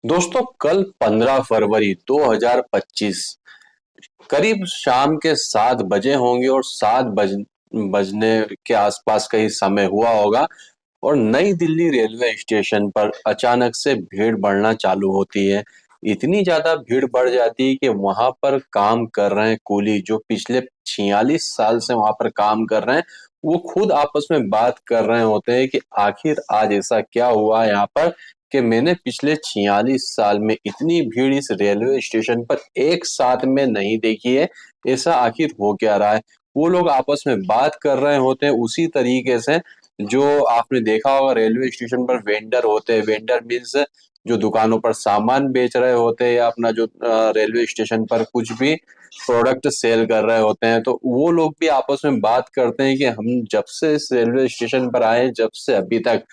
दोस्तों, कल 15 फरवरी 2025 करीब शाम के 7 बजे होंगे और 7 बजने के आसपास का ही समय हुआ होगा और नई दिल्ली रेलवे स्टेशन पर अचानक से भीड़ बढ़ना चालू होती है। इतनी ज्यादा भीड़ बढ़ जाती है कि वहां पर काम कर रहे हैं कूली जो पिछले 46 साल से वहां पर काम कर रहे हैं, वो खुद आपस में बात कर रहे होते हैं कि आखिर आज ऐसा क्या हुआ यहाँ पर कि मैंने पिछले 46 साल में इतनी भीड़ इस रेलवे स्टेशन पर एक साथ में नहीं देखी है। ऐसा आखिर हो क्या रहा है? वो लोग आपस में बात कर रहे होते हैं उसी तरीके से जो आपने देखा होगा रेलवे स्टेशन पर वेंडर होते हैं। वेंडर मीन्स जो दुकानों पर सामान बेच रहे होते हैं या अपना जो रेलवे स्टेशन पर कुछ भी प्रोडक्ट सेल कर रहे होते हैं, तो वो लोग भी आपस में बात करते हैं कि हम जब से इस रेलवे स्टेशन पर आए, जब से अभी तक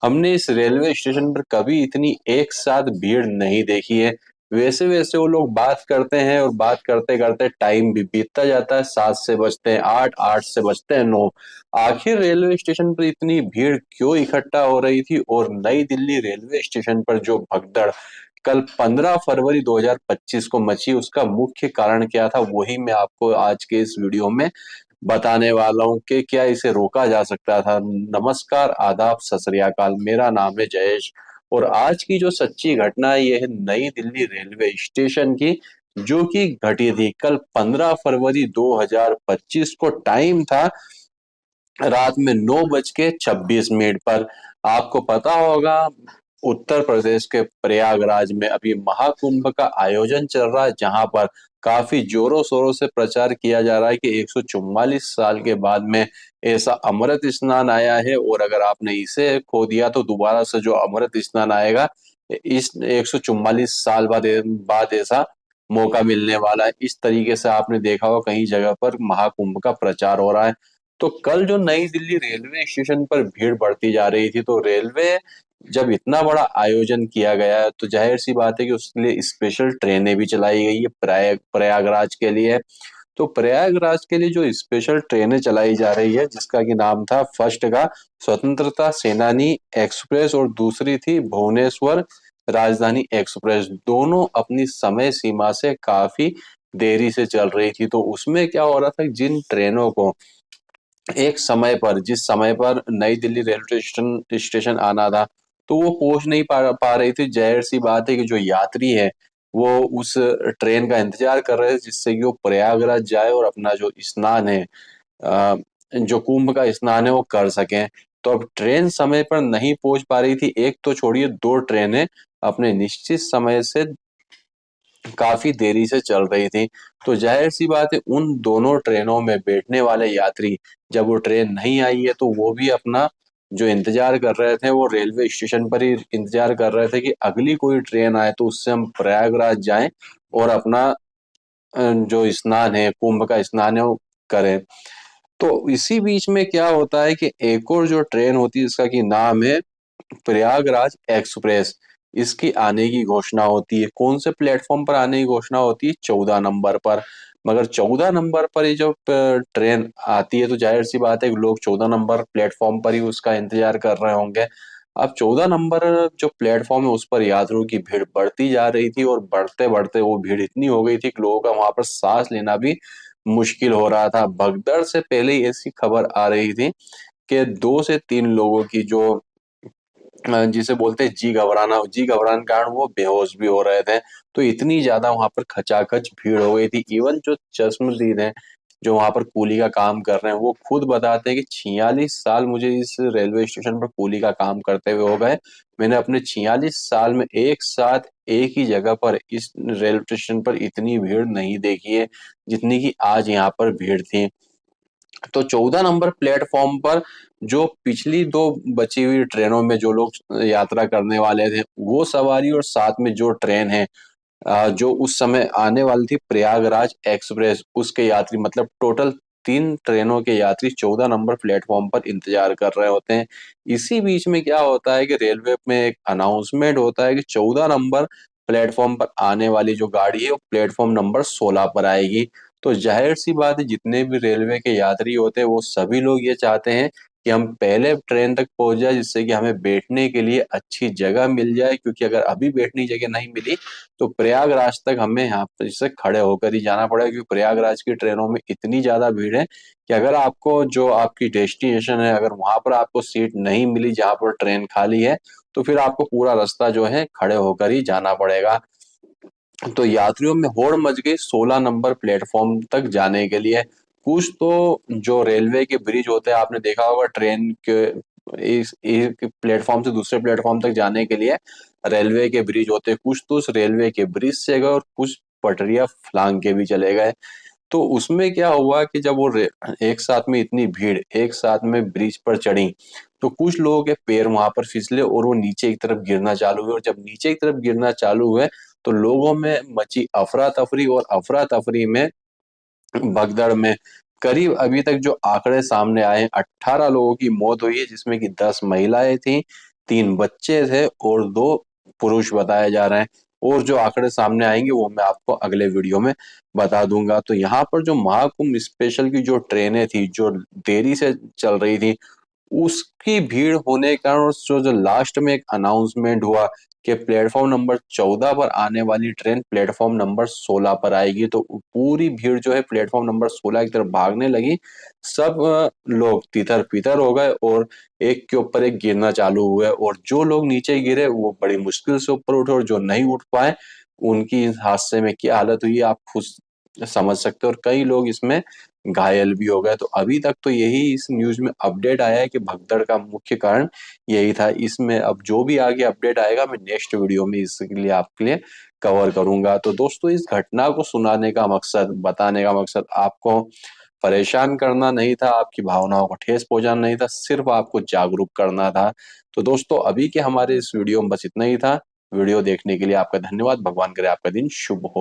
हमने इस रेलवे स्टेशन पर कभी इतनी एक साथ भीड़ नहीं देखी है। वैसे वैसे वो लोग बात करते हैं और बात करते करते टाइम भी बीतता जाता है। 7 से बजते हैं 8, 8 से बजते हैं 9। आखिर रेलवे स्टेशन पर इतनी भीड़ क्यों इकट्ठा हो रही थी और नई दिल्ली रेलवे स्टेशन पर जो भगदड़ कल 15 फरवरी 2025 को मची, उसका मुख्य कारण क्या था, वही मैं आपको आज के इस वीडियो में बताने वाला हूँ कि क्या इसे रोका जा सकता था। नमस्कार, आदाब, सत श्री अकाल। मेरा नाम है जयेश और आज की जो सच्ची घटना है ये है नई दिल्ली रेलवे स्टेशन की, जो कि घटी थी कल 15 फरवरी 2025 को। टाइम था रात में 9:26 पर। आपको पता होगा उत्तर प्रदेश के प्रयागराज में अभी महाकुंभ का आयोजन चल रहा है, जहां पर काफी जोरों शोरों से प्रचार किया जा रहा है कि 144 साल के बाद में ऐसा अमृत स्नान आया है और अगर आपने इसे खो दिया तो दोबारा से जो अमृत स्नान आएगा इस 144 साल बाद ऐसा मौका मिलने वाला है। इस तरीके से आपने देखा होगा कई जगह पर महाकुंभ का प्रचार हो रहा है। तो कल जो नई दिल्ली रेलवे स्टेशन पर भीड़ बढ़ती जा रही थी, तो रेलवे जब इतना बड़ा आयोजन किया गया है तो जाहिर सी बात है कि उसके लिए स्पेशल ट्रेनें भी चलाई गई है प्रयागराज के लिए। तो प्रयागराज के लिए जो स्पेशल ट्रेनें चलाई जा रही है, जिसका कि नाम था फर्स्ट का स्वतंत्रता सेनानी एक्सप्रेस और दूसरी थी भुवनेश्वर राजधानी एक्सप्रेस, दोनों अपनी समय सीमा से काफी देरी से चल रही थी। तो उसमें क्या हो रहा था, जिन ट्रेनों को एक समय पर जिस समय पर नई दिल्ली रेलवे स्टेशन आना था, तो वो पहुंच नहीं पा रही थी। जाहिर सी बात है कि जो यात्री है वो उस ट्रेन का इंतजार कर रहे थे जिससे कि वो प्रयागराज जाए और अपना जो स्नान है, जो कुंभ का स्नान है, वो कर सकें। तो अब ट्रेन समय पर नहीं पहुंच पा रही थी, एक तो छोड़िए दो ट्रेनें अपने निश्चित समय से काफी देरी से चल रही थी। तो जाहिर सी बात है उन दोनों ट्रेनों में बैठने वाले यात्री, जब वो ट्रेन नहीं आई है तो वो भी अपना जो इंतजार कर रहे थे वो रेलवे स्टेशन पर ही इंतजार कर रहे थे कि अगली कोई ट्रेन आए तो उससे हम प्रयागराज जाएं और अपना जो स्नान है, कुंभ का स्नान है, वो करें। तो इसी बीच में क्या होता है कि एक और जो ट्रेन होती है इसका की नाम है प्रयागराज एक्सप्रेस, इसकी आने की घोषणा होती है। कौन से प्लेटफॉर्म पर आने की घोषणा होती है? 14 नंबर पर। मगर 14 नंबर पर ये जो ट्रेन आती है तो जाहिर सी बात है कि लोग 14 नंबर प्लेटफॉर्म पर ही उसका इंतजार कर रहे होंगे। अब 14 नंबर जो प्लेटफॉर्म है उस पर यात्रियों की भीड़ बढ़ती जा रही थी और बढ़ते बढ़ते वो भीड़ इतनी हो गई थी कि लोगों का वहां पर सांस लेना भी मुश्किल हो रहा था। भगदड़ से पहले ही ऐसी खबर आ रही थी कि 2 से 3 लोगों की जो जिसे बोलते हैं जी घबराने के कारण वो बेहोश भी हो रहे थे। तो इतनी ज्यादा वहां पर खचाखच भीड़ हो गई थी। इवन जो चश्मदीद हैं, जो वहां पर कूली का काम कर रहे हैं, वो खुद बताते हैं कि 46 साल मुझे इस रेलवे स्टेशन पर कूली का काम करते हुए हो गए। मैंने अपने 46 साल में एक साथ एक ही जगह पर इस रेलवे स्टेशन पर इतनी भीड़ नहीं देखी है जितनी की आज यहाँ पर भीड़ थी। तो 14 नंबर प्लेटफॉर्म पर जो पिछली दो बची हुई ट्रेनों में जो लोग यात्रा करने वाले थे वो सवारी और साथ में जो ट्रेन है जो उस समय आने वाली थी प्रयागराज एक्सप्रेस, उसके यात्री मतलब टोटल 3 ट्रेनों के यात्री 14 नंबर प्लेटफॉर्म पर इंतजार कर रहे होते हैं। इसी बीच में क्या होता है कि रेलवे में एक अनाउंसमेंट होता है कि 14 नंबर प्लेटफॉर्म पर आने वाली जो गाड़ी है वो प्लेटफॉर्म नंबर 16 पर आएगी। तो जाहिर सी बात है जितने भी रेलवे के यात्री होते हैं वो सभी लोग ये चाहते हैं कि हम पहले ट्रेन तक पहुंच जाए, जिससे कि हमें बैठने के लिए अच्छी जगह मिल जाए, क्योंकि अगर अभी बैठने की जगह नहीं मिली तो प्रयागराज तक हमें यहाँ पर से खड़े होकर ही जाना पड़ेगा, क्योंकि प्रयागराज की ट्रेनों में इतनी ज्यादा भीड़ है कि अगर आपको जो आपकी डेस्टिनेशन है अगर वहां पर आपको सीट नहीं मिली जहां पर ट्रेन खाली है, तो फिर आपको पूरा रास्ता जो है खड़े होकर ही जाना पड़ेगा। तो यात्रियों में होड़ मच गई 16 नंबर प्लेटफॉर्म तक जाने के लिए। कुछ तो जो रेलवे के ब्रिज होते हैं, आपने देखा होगा ट्रेन के इस एक प्लेटफॉर्म से दूसरे प्लेटफॉर्म तक जाने के लिए रेलवे के ब्रिज होते हैं, कुछ तो उस रेलवे के ब्रिज से गए और कुछ पटरियां लांग के भी चले गए। तो उसमें क्या हुआ कि जब वो एक साथ में इतनी भीड़ एक साथ में ब्रिज पर चढ़ी, तो कुछ लोगों के पैर वहां पर फिसले और वो नीचे की तरफ गिरना चालू हुए, और जब नीचे की तरफ गिरना चालू हुए तो लोगों में मची अफरा तफरी, और अफरा तफरी में भगदड़ में करीब अभी तक जो आंकड़े सामने आए हैं 18 लोगों की मौत हुई है, जिसमें कि 10 महिलाएं थी, 3 बच्चे थे और 2 पुरुष बताए जा रहे हैं। और जो आंकड़े सामने आएंगे वो मैं आपको अगले वीडियो में बता दूंगा। तो यहाँ पर जो महाकुंभ स्पेशल की जो ट्रेनें थी जो देरी से चल रही थी, उसकी भीड़ होने के कारण जो लास्ट में एक अनाउंसमेंट हुआ कि प्लेटफॉर्म नंबर 14 पर आने वाली ट्रेन प्लेटफॉर्म नंबर 16 पर आएगी, तो पूरी भीड़ जो है प्लेटफॉर्म नंबर 16 की तरफ भागने लगी। सब लोग तितर बितर हो गए और एक के ऊपर एक गिरना चालू हुए, और जो लोग नीचे गिरे वो बड़ी मुश्किल से ऊपर उठे, और जो नहीं उठ पाए उनकी इस हादसे में क्या हालत हुई आप खुद समझ सकते हो, और कई लोग इसमें घायल भी हो गए। तो अभी तक तो यही इस न्यूज में अपडेट आया है कि भगदड़ का मुख्य कारण यही था। इसमें अब जो भी आगे अपडेट आएगा मैं नेक्स्ट वीडियो में इसके लिए आपके लिए कवर करूंगा। तो दोस्तों इस घटना को सुनाने का मकसद, बताने का मकसद आपको परेशान करना नहीं था, आपकी भावनाओं को ठेस पहुंचाना नहीं था, सिर्फ आपको जागरूक करना था। तो दोस्तों अभी के हमारे इस वीडियो में बस इतना ही था। वीडियो देखने के लिए आपका धन्यवाद। भगवान करे आपका दिन शुभ हो।